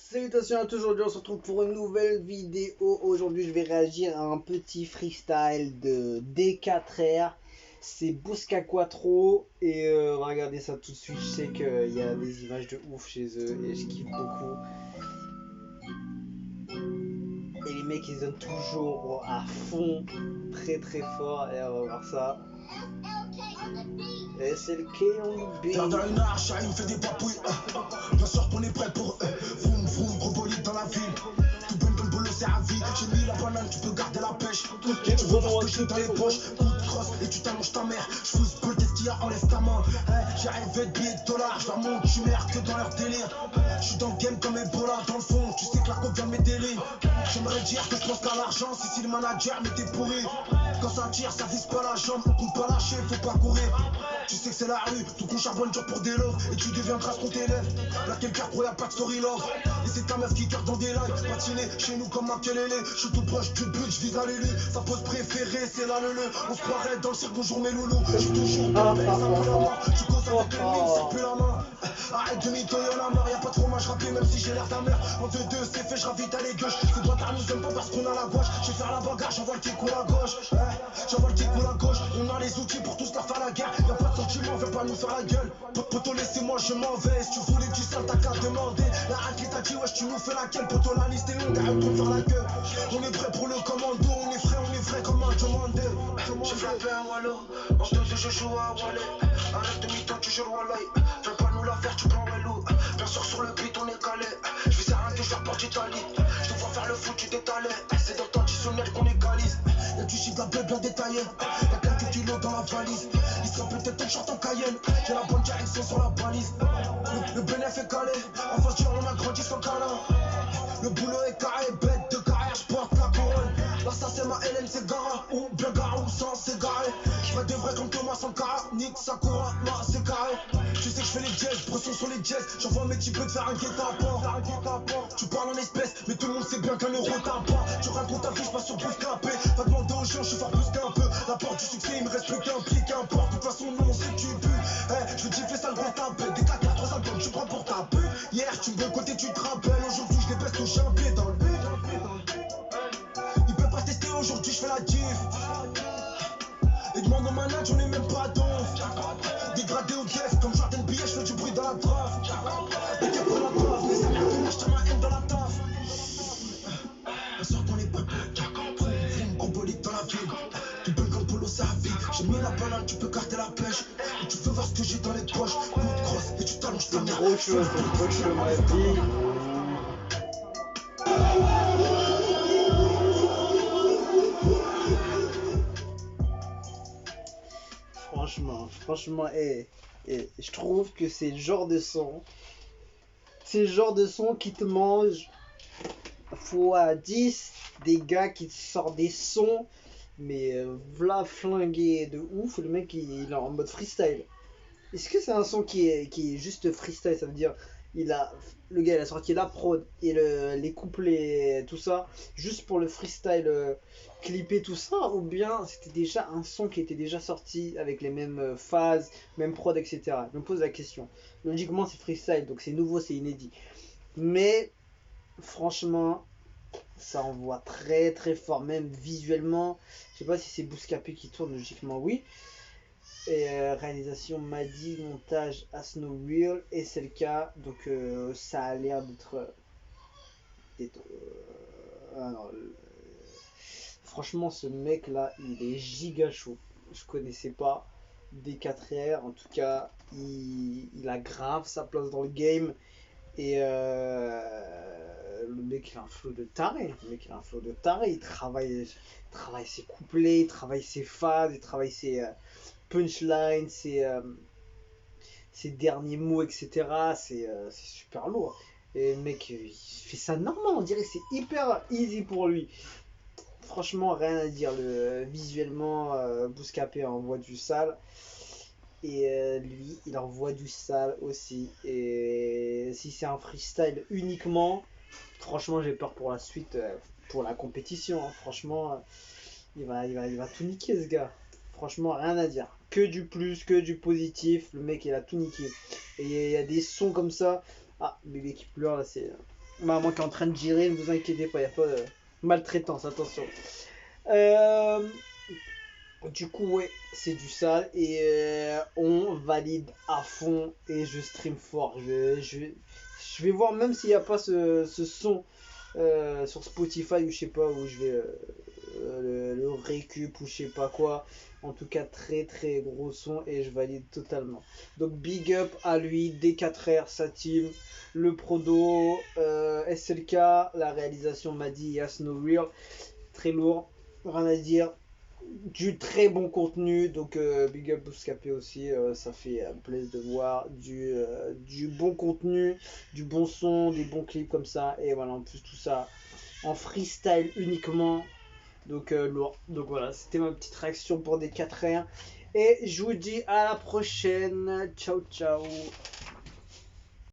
Salutations à tous, aujourd'hui on se retrouve pour une nouvelle vidéo. Aujourd'hui je vais réagir à un petit freestyle de D4R. C'est Busca Quattro et on va regarder ça tout de suite. Je sais qu'il y a des images de ouf chez eux et je kiffe beaucoup. Et les mecs ils donnent toujours à fond, très très fort, et on va voir ça. Et c'est le K.O.B. Dans une arche, il me fait des papouilles. Bien sûr qu'on est prêt pour eux. Vroom vroom, gros bolide dans la ville. Tout bon bon bolo, c'est à vie. J'ai mis la banane, tu peux garder la pêche. Tu veux voir ce que j'ai dans les poches. Coup de crosse et tu t'allonges ta mère. Je fous ce qu'est-ce qu'il y a, enlève ta main. J'ai rêvé de billets de dollars. Je leur montre, tu merdes que dans leur délire. Je suis dans le game comme Ebola. Dans le fond, tu sais que la coke vient de mes délires. J'aimerais dire que je pense qu'à l'argent. Si le manager, mais t'es pourri. Quand ça tire, ça vise pas la jambe. On compte pas lâcher, faut pas courir. Tu sais que c'est la rue, tout qu'on charbonne dur pour des loves. Et tu deviendras ce qu'on t'élève. Là quelqu'un pro y'a pas de story love. Et c'est ta meuf qui carte dans des lives. Patiné chez nous comme Makelele. Je suis tout proche du but, je vise à l'élé. Sa pose préférée c'est la lele. On se croirait dans le cirque, bonjour mes loulous. Je suis toujours dans le ça pue la main. Tu causes avec le mine, ça pue la main. Arrête de mytho, y'en a marre, y'a pas de fromage râpé même si j'ai l'air ta mère. En 2-2 c'est fait, je ravite à les gauches. Ces bâtards nous aiment pas parce qu'on a la gauche. Je vais faire la bagarre, j'envoie le kick ou la gauche. J'envoie le kick ou la gauche. On a les outils pour tous leur faire la guerre. Y'a pas de sentiment, fais pas nous faire la gueule. Poto laissez-moi, je m'en vais. Si tu voulais du sale, t'as qu'à demander. La halte qui t'a dit wesh tu nous fais laquelle. Poto la liste est longue, arrête de faire la gueule. On est prêt pour le commando, on est frais comme un commandé. J'ai frappé un wallo, en 2-2 je joue à Wallet. Arrête de mytho, tu joues Wallay. Viens pas nous la faire, tu prends Wellou. Bien sûr sur le beat on est calé. Je vais arrêter, je porte d'Italie. Je te vois faire le foot, tu t'étalais. C'est dans le traditionnel qu'on égalise. Y'a du chiffre d'abord bien détaillé. Y'a quelques kilos dans la valise. Il sera peut-être un short en Cayenne. J'ai la bonne direction sur la balise. Le bénéfice est calé. En face dur on a grandi sans câlin. Le boulot est carré, bête de carrière, je porte la couronne. Là ça c'est ma Hélène, c'est Gara. Ou bien Gara ou sans s'égarer. J'fais des vrais comme Thomas Sankara. Nick Sakura, là c'est carré. Tu sais que je fais les dièses, pression sur les dièses. J'envoie mes petits peu de faire un guet-apens. Tu parles en espèces, mais tout le monde sait bien qu'un euro t'as pas. Tu racontes ta vie, j'passe sur plus qu'un P. Va demander aux gens, j'suis fort plus qu'un peu. La porte du succès, il me reste plus qu'un pied, qu'importe. De toute façon, non, on sait que tu pues. Je veux gifler ça le gros tapé. Des 4 3 albums, tu prends pour ta pute. Hier, tu me veux côté, tu te rappelles. Aujourd'hui, je les baisse, touche un pied dans le but. Il peut pas tester, aujourd'hui, je fais la diff. Et demande au manage, on est même pas d'onf. Dégradé au def, comme Jordan Billet, je fais du bruit dans la draft. Et qu'elle prend la draft, mais ça merde, je tiens ma haine dans la taf. Un soir qu'on est pas vroom, gros bolide dans la ville. Tu peux comme Polo, ça vie. J'ai mis la banane, tu peux garder la pêche. Et tu veux voir ce que j'ai dans les poches. Coup de crosse, et tu t'allonges ta mère. Gros chose, ma vie. Franchement, je trouve que c'est le genre de son. C'est le genre de son qui te mange fois 10 des gars qui te sortent des sons, mais v'là flingué de ouf. Le mec il est en mode freestyle. Est-ce que c'est un son qui est juste freestyle? Ça veut dire le gars il a sorti la prod et les couplets tout ça juste pour le freestyle clipper tout ça, ou bien c'était déjà un son qui était déjà sorti avec les mêmes phases, même prod, etc. Je me pose la question. Logiquement c'est freestyle donc c'est nouveau, c'est inédit, mais franchement ça envoie très très fort, même visuellement. Je sais pas si c'est Bouscapé qui tourne, logiquement oui. Et réalisation Madi, montage Asno Real, et c'est le cas, donc ça a l'air d'être alors, franchement ce mec là il est giga chaud. Je connaissais pas D4R, en tout cas il a grave sa place dans le game. Et le mec il a un flow de taré, il travaille ses couplets, il travaille ses phases, il travaille ses punchlines, ses derniers mots, etc. C'est super lourd. Et le mec il fait ça normal, on dirait que c'est hyper easy pour lui. Franchement rien à dire, visuellement Bouscapé envoie du sale. Et lui il envoie du sale aussi. Et si c'est un freestyle uniquement, franchement j'ai peur pour la suite, pour la compétition, hein. Franchement il va tout niquer ce gars. Franchement rien à dire, que du plus, que du positif. Le mec il a tout niqué. Et il y a des sons comme ça. Ah bébé qui pleure là, c'est Maman qui est en train de gérer, ne vous inquiétez pas, il n'y a pas de maltraitance, attention. Euh, du coup, ouais, c'est du sale et on valide à fond et je stream fort. Je vais voir même s'il n'y a pas ce son sur Spotify ou je sais pas où je vais le récup ou je sais pas quoi. En tout cas, très très gros son et je valide totalement. Donc, big up à lui, D4R, sa team, le prodo, SLK, la réalisation m'a dit Yes No Real, très lourd, rien à dire. Du très bon contenu, donc big up Bouscapé aussi, ça fait plaisir de voir du bon contenu, du bon son, des bons clips comme ça, et voilà, en plus tout ça en freestyle uniquement, donc lourd. Donc voilà, c'était ma petite réaction pour des 4 r et je vous dis à la prochaine, ciao ciao.